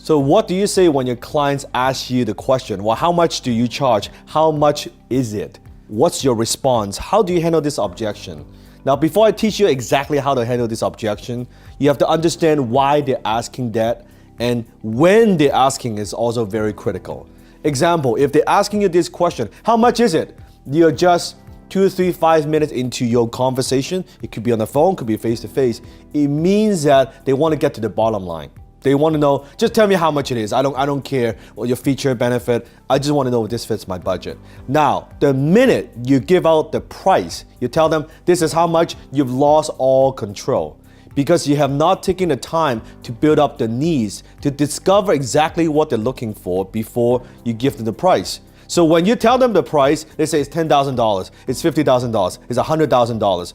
So what do you say when your clients ask you the question, well, how much do you charge? How much is it? What's your response? How do you handle this objection? Now, before I teach you exactly how to handle this objection, you have to understand why they're asking that, and when they're asking is also very critical. Example, if they're asking you this question, how much is it? You're just 2, 3, 5 minutes into your conversation. It could be on the phone, could be face to face. It means that they want to get to the bottom line. They want to know, just tell me how much it is. I don't care what your feature benefit. I just want to know if this fits my budget. Now, the minute you give out the price, you tell them this is how much, you've lost all control. Because you have not taken the time to build up the needs, to discover exactly what they're looking for before you give them the price. So when you tell them the price, they say it's $10,000, it's $50,000, it's $100,000.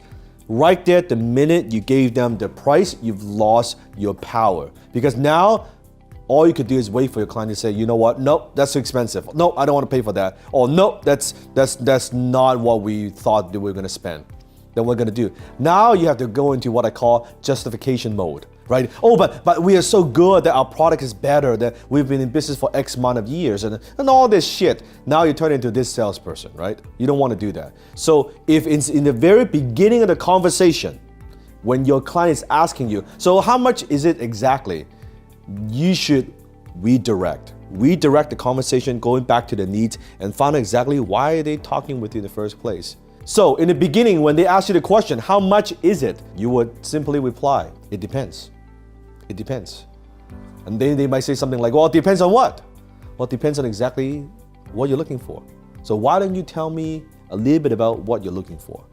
Right there, the minute you gave them the price, you've lost your power. Because now, all you could do is wait for your client to say, you know what, nope, that's too expensive. Nope, I don't want to pay for that. Or nope, that's not what we thought that we were going to spend. Then what we're going to do. Now you have to go into what I call justification mode, right? Oh, but we are so good that our product is better, that we've been in business for X amount of years and all this shit. Now you turn into this salesperson, right? You don't want to do that. So if it's in the very beginning of the conversation, when your client is asking you, so how much is it exactly? You should redirect the conversation, going back to the needs and find out exactly why are they talking with you in the first place. So in the beginning, when they ask you the question, how much is it? You would simply reply, it depends. It depends. And then they might say something like, well, it depends on what? Well, it depends on exactly what you're looking for. So why don't you tell me a little bit about what you're looking for?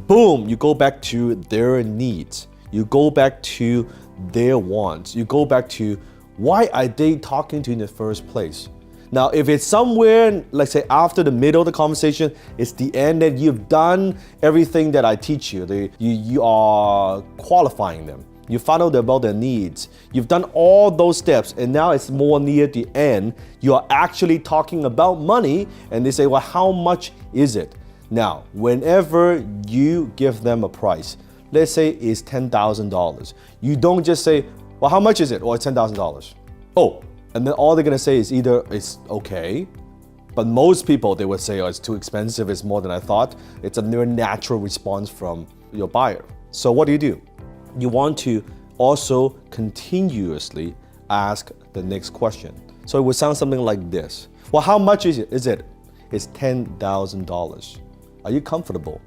Boom, you go back to their needs. You go back to their wants. You go back to why are they talking to you in the first place? Now, if it's somewhere, let's say after the middle of the conversation, it's the end that you've done everything that I teach you. You are qualifying them. You found out about their needs. You've done all those steps, and now it's more near the end. You are actually talking about money, and they say, well, how much is it? Now, whenever you give them a price, let's say it's $10,000. You don't just say, well, how much is it? Or it's $10,000. Oh, and then all they're gonna say is either it's okay, but most people, they would say, oh, it's too expensive, it's more than I thought. It's a very natural response from your buyer. So what do? You want to also continuously ask the next question. So it would sound something like this. Well, how much is it? It's $10,000. Are you comfortable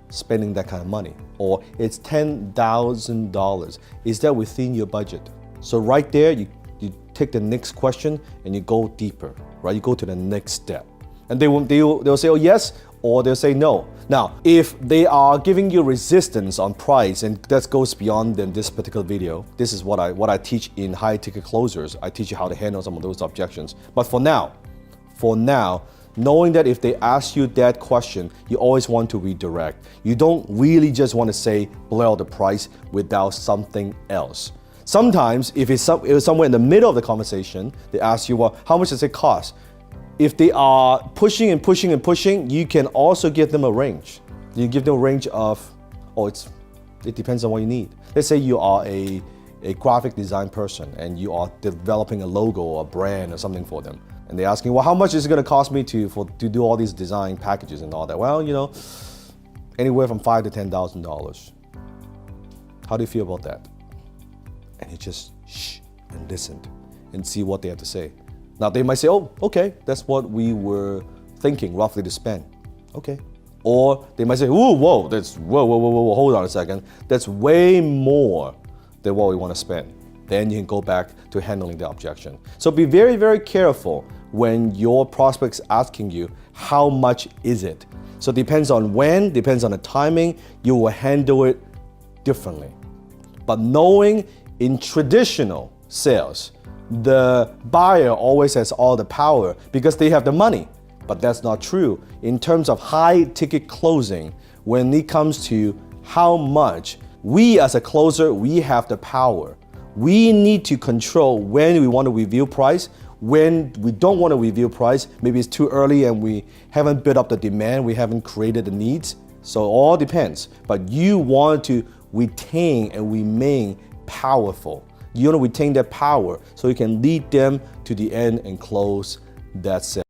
spending that kind of money? Or it's $10,000. Is that within your budget? So right there, you take the next question and you go deeper, right? You go to the next step. And they'll say, oh, yes, or they'll say no. Now, if they are giving you resistance on price, and that goes beyond than this particular video, this is what I teach in high ticket closers. I teach you how to handle some of those objections. But for now, knowing that if they ask you that question, you always want to redirect. You don't really just want to say, blur the price without something else. Sometimes, if it's somewhere in the middle of the conversation, they ask you, well, how much does it cost? If they are pushing and pushing and pushing, you can also give them a range. You give them a range of, it depends on what you need. Let's say you are a graphic design person and you are developing a logo or a brand or something for them. And they're asking, well, how much is it going to cost me to do all these design packages and all that? Well, anywhere from $5,000 to $10,000. How do you feel about that? And you just shh and listen and see what they have to say. Now they might say, oh, okay, that's what we were thinking roughly to spend. Okay. Or they might say, whoa, hold on a second. That's way more than what we want to spend. Then you can go back to handling the objection. So be very, very careful when your prospect's asking you, how much is it? So it depends on when, depends on the timing, you will handle it differently. But knowing in traditional sales, the buyer always has all the power because they have the money. But that's not true. In terms of high ticket closing, when it comes to how much, we as a closer, we have the power. We need to control when we want to reveal price, when we don't want to reveal price. Maybe it's too early and we haven't built up the demand, we haven't created the needs. So it all depends. But you want to retain and remain powerful. You want to retain their power so you can lead them to the end and close that sale.